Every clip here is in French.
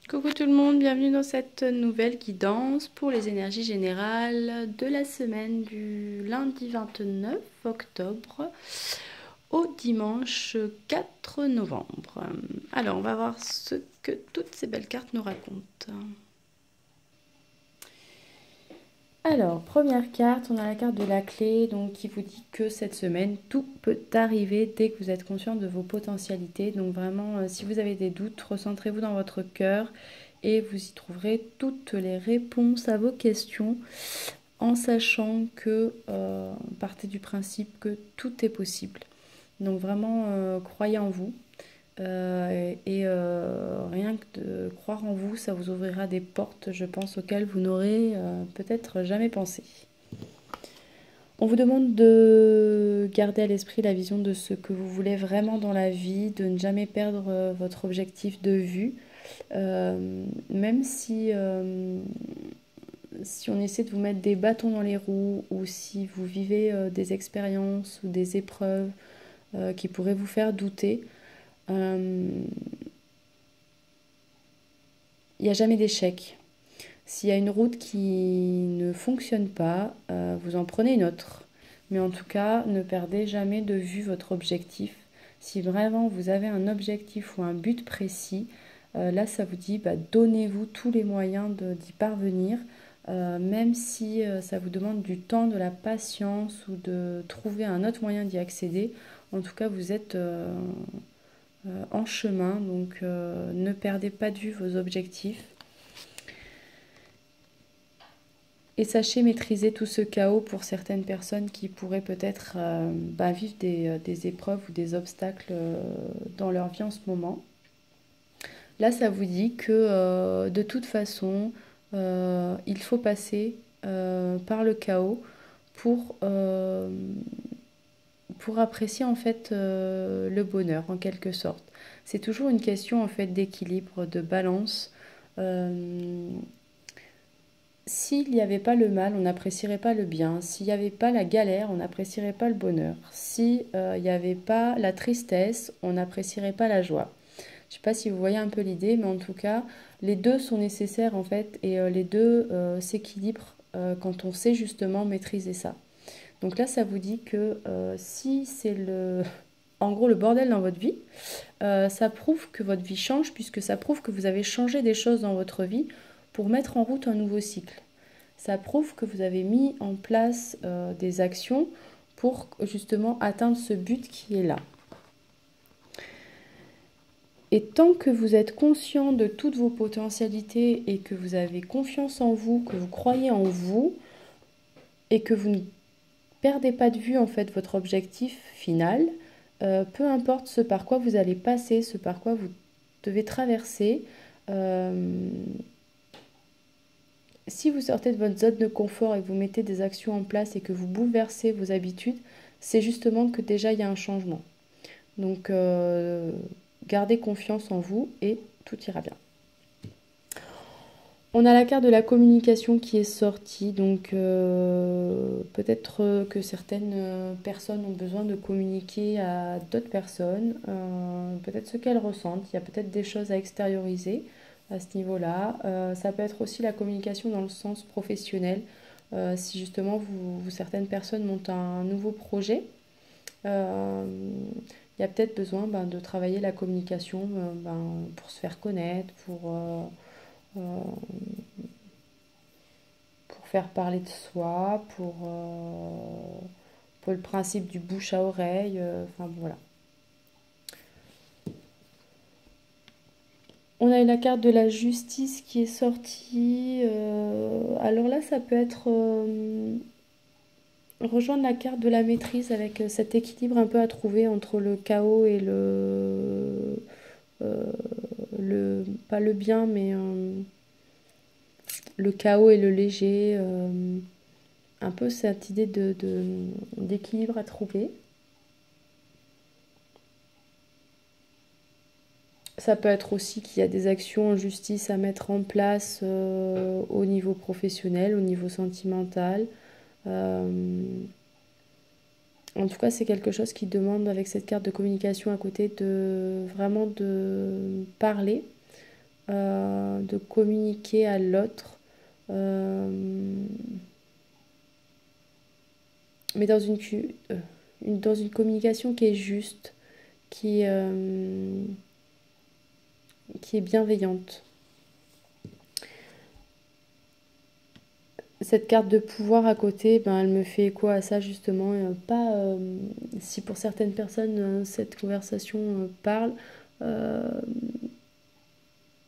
Coucou tout le monde, bienvenue dans cette nouvelle guidance pour les énergies générales de la semaine du lundi 29 octobre au dimanche 4 novembre. Alors, on va voir ce que toutes ces belles cartes nous racontent. Alors, première carte, on a la carte de la clé, donc qui vous dit que cette semaine, tout peut arriver dès que vous êtes conscient de vos potentialités. Donc vraiment, si vous avez des doutes, recentrez-vous dans votre cœur et vous y trouverez toutes les réponses à vos questions en sachant que partez du principe que tout est possible. Donc vraiment, croyez en vous. Rien que de croire en vous, ça vous ouvrira des portes, je pense, auxquelles vous n'aurez peut-être jamais pensé. On vous demande de garder à l'esprit la vision de ce que vous voulez vraiment dans la vie, de ne jamais perdre votre objectif de vue, même si on essaie de vous mettre des bâtons dans les roues ou si vous vivez des expériences ou des épreuves qui pourraient vous faire douter. Il n'y a jamais d'échec. S'il y a une route qui ne fonctionne pas, vous en prenez une autre. Mais en tout cas, ne perdez jamais de vue votre objectif. Si vraiment vous avez un objectif ou un but précis, là ça vous dit donnez-vous tous les moyens d'y parvenir, même si ça vous demande du temps, de la patience ou de trouver un autre moyen d'y accéder. En tout cas, vous êtes en chemin, donc ne perdez pas de vue vos objectifs. Et sachez maîtriser tout ce chaos pour certaines personnes qui pourraient peut-être vivre des épreuves ou des obstacles dans leur vie en ce moment. Là, ça vous dit que de toute façon, il faut passer par le chaos pour apprécier en fait le bonheur en quelque sorte. C'est toujours une question en fait d'équilibre, de balance. S'il n'y avait pas le mal, on n'apprécierait pas le bien. S'il n'y avait pas la galère, on n'apprécierait pas le bonheur. S'il n'y avait pas la tristesse, on n'apprécierait pas la joie. Je ne sais pas si vous voyez un peu l'idée, mais en tout cas, les deux sont nécessaires en fait et les deux s'équilibrent quand on sait justement maîtriser ça. Donc là, ça vous dit que si c'est en gros le bordel dans votre vie, ça prouve que votre vie change puisque ça prouve que vous avez changé des choses dans votre vie pour mettre en route un nouveau cycle. Ça prouve que vous avez mis en place des actions pour justement atteindre ce but qui est là. Et tant que vous êtes conscient de toutes vos potentialités et que vous avez confiance en vous, que vous croyez en vous et que vous ne perdez pas de vue en fait votre objectif final, peu importe ce par quoi vous allez passer, ce par quoi vous devez traverser, si vous sortez de votre zone de confort et que vous mettez des actions en place et que vous bouleversez vos habitudes, c'est justement que déjà il y a un changement. Donc gardez confiance en vous et tout ira bien. On a la carte de la communication qui est sortie, donc peut-être que certaines personnes ont besoin de communiquer à d'autres personnes, peut-être ce qu'elles ressentent, il y a peut-être des choses à extérioriser à ce niveau-là. Ça peut être aussi la communication dans le sens professionnel, si justement certaines personnes montent un nouveau projet. Il y a peut-être besoin de travailler la communication pour se faire connaître, euh, pour faire parler de soi, pour le principe du bouche à oreille, enfin voilà. On a eu la carte de la justice qui est sortie. Alors là, ça peut être rejoindre la carte de la maîtrise avec cet équilibre un peu à trouver entre le chaos et pas le bien, mais le chaos et le léger. Un peu cette idée d'équilibre à trouver. Ça peut être aussi qu'il y a des actions en justice à mettre en place au niveau professionnel, au niveau sentimental. En tout cas, c'est quelque chose qui demande, avec cette carte de communication à côté, de vraiment de parler, de communiquer à l'autre, mais dans une communication qui est juste, qui, euh, qui est bienveillante. Cette carte de pouvoir à côté, ben, elle me fait écho à ça justement. Pas, si pour certaines personnes cette conversation parle, euh,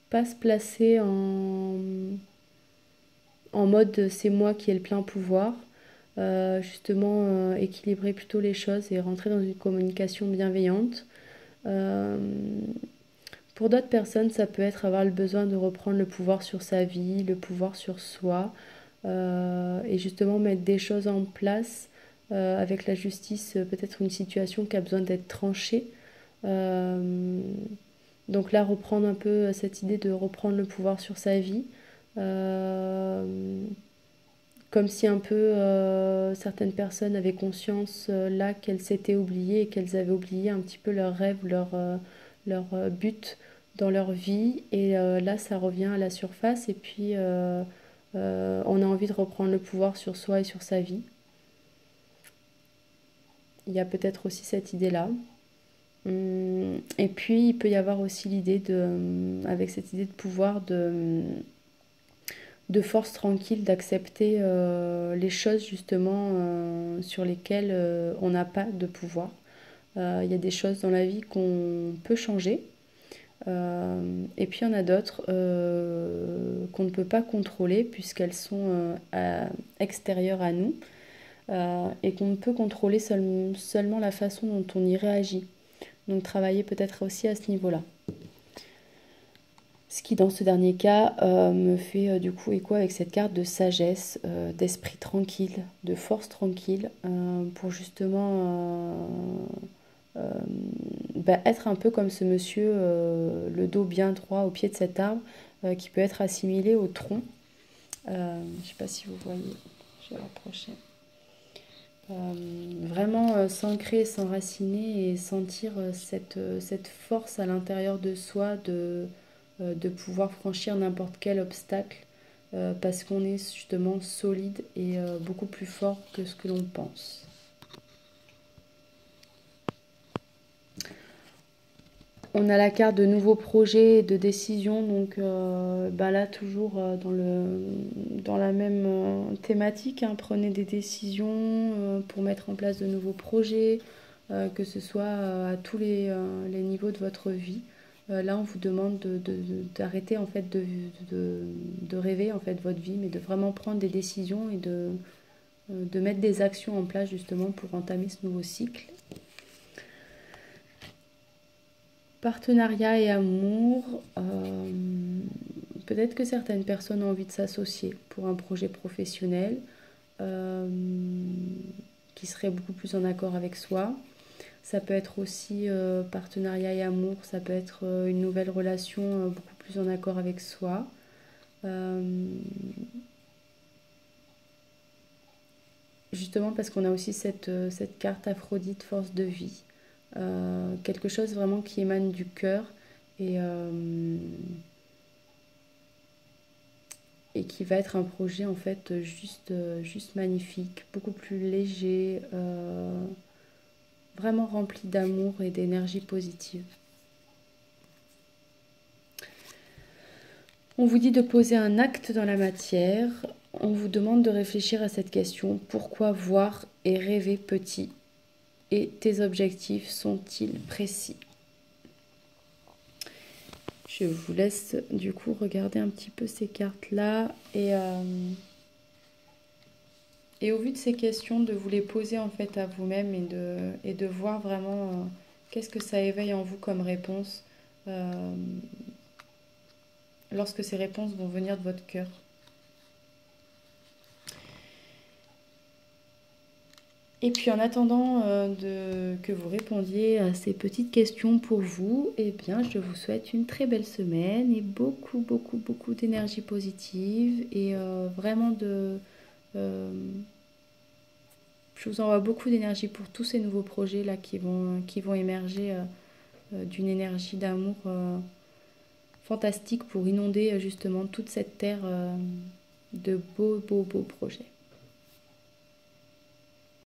pas se placer en mode c'est moi qui ai le plein pouvoir. Justement, équilibrer plutôt les choses et rentrer dans une communication bienveillante. Euh, pour d'autres personnes, ça peut être avoir le besoin de reprendre le pouvoir sur sa vie, le pouvoir sur soi, et justement mettre des choses en place avec la justice, peut-être une situation qui a besoin d'être tranchée. Euh, donc là, reprendre un peu cette idée de reprendre le pouvoir sur sa vie, euh, comme si un peu certaines personnes avaient conscience là qu'elles s'étaient oubliées et qu'elles avaient oublié un petit peu leurs rêves, leur but dans leur vie. Et là, ça revient à la surface et puis on a envie de reprendre le pouvoir sur soi et sur sa vie. Il y a peut-être aussi cette idée-là. Et puis, il peut y avoir aussi l'idée avec cette idée de pouvoir, de force tranquille, d'accepter les choses justement sur lesquelles on n'a pas de pouvoir. Il y a des choses dans la vie qu'on peut changer. Et puis il y en a d'autres qu'on ne peut pas contrôler puisqu'elles sont extérieures à nous et qu'on ne peut contrôler seulement la façon dont on y réagit. Donc travailler peut-être aussi à ce niveau-là. Ce qui dans ce dernier cas me fait du coup écho avec cette carte de sagesse, d'esprit tranquille, de force tranquille, pour justement être un peu comme ce monsieur, le dos bien droit au pied de cet arbre, qui peut être assimilé au tronc. Je ne sais pas si vous voyez, je vais rapprocher. Vraiment s'ancrer, s'enraciner et sentir cette force à l'intérieur de soi de pouvoir franchir n'importe quel obstacle parce qu'on est justement solide et beaucoup plus fort que ce que l'on pense. On a la carte de nouveaux projets et de décisions, donc là toujours dans la même thématique, hein. Prenez des décisions pour mettre en place de nouveaux projets, que ce soit à tous les niveaux de votre vie. Là, on vous demande d'arrêter en fait de rêver en fait votre vie, mais de vraiment prendre des décisions et de mettre des actions en place justement pour entamer ce nouveau cycle. Partenariat et amour, peut-être que certaines personnes ont envie de s'associer pour un projet professionnel euh, qui serait beaucoup plus en accord avec soi. Ça peut être aussi partenariat et amour, ça peut être une nouvelle relation beaucoup plus en accord avec soi. Justement parce qu'on a aussi cette carte Aphrodite, force de vie. Quelque chose vraiment qui émane du cœur et, euh, et qui va être un projet en fait juste magnifique, beaucoup plus léger, vraiment rempli d'amour et d'énergie positive. On vous dit de poser un acte dans la matière. On vous demande de réfléchir à cette question. Pourquoi voir et rêver petit? Et tes objectifs sont-ils précis? Je vous laisse du coup regarder un petit peu ces cartes-là et au vu de ces questions, de vous les poser en fait à vous-même et de voir vraiment qu'est-ce que ça éveille en vous comme réponse lorsque ces réponses vont venir de votre cœur. Et puis en attendant que vous répondiez à ces petites questions pour vous, eh bien je vous souhaite une très belle semaine et beaucoup, beaucoup, beaucoup d'énergie positive et vraiment je vous envoie beaucoup d'énergie pour tous ces nouveaux projets là qui vont émerger d'une énergie d'amour fantastique pour inonder justement toute cette terre de beaux, beaux, beaux projets.